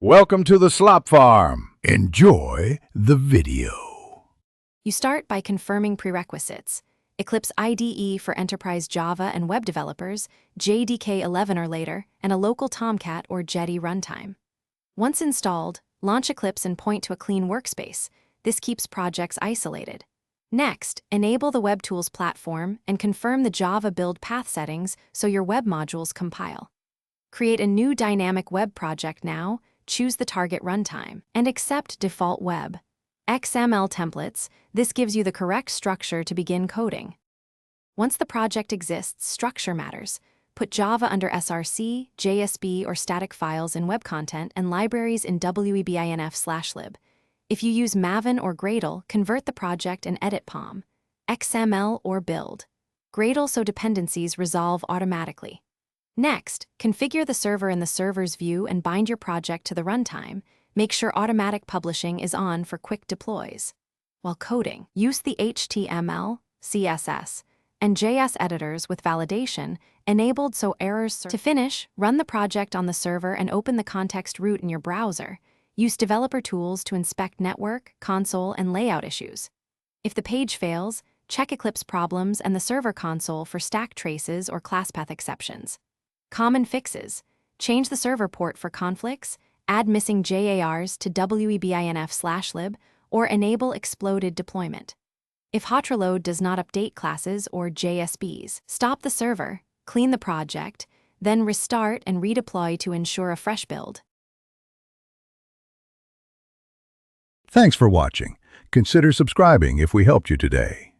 Welcome to the Slop Farm. Enjoy the video. You start by confirming prerequisites: Eclipse IDE for enterprise Java and web developers, JDK 11 or later, and a local Tomcat or Jetty runtime. Once installed, launch Eclipse and point to a clean workspace. This keeps projects isolated. Next, enable the Web Tools platform and confirm the Java build path settings so your web modules compile. Create a new dynamic web project now, choose the target runtime, and accept default web XML templates. This gives you the correct structure to begin coding. Once the project exists, structure matters. Put Java under src, JSB, or static files in web content and libraries in webinf/lib. If you use Maven or Gradle, convert the project and edit POM, XML, or build Gradle so dependencies resolve automatically. Next, configure the server in the server's view and bind your project to the runtime. Make sure automatic publishing is on for quick deploys. While coding, use the HTML, CSS, and JS editors with validation enabled so errors. To finish, run the project on the server and open the context root in your browser. Use developer tools to inspect network, console, and layout issues. If the page fails, check Eclipse problems and the server console for stack traces or class path exceptions. Common fixes: change the server port for conflicts, add missing JARs to webinf/lib, or enable exploded deployment. If hotreload does not update classes or JSBs, stop the server, clean the project, then restart and redeploy to ensure a fresh build. Thanks for watching. Consider subscribing if we helped you today.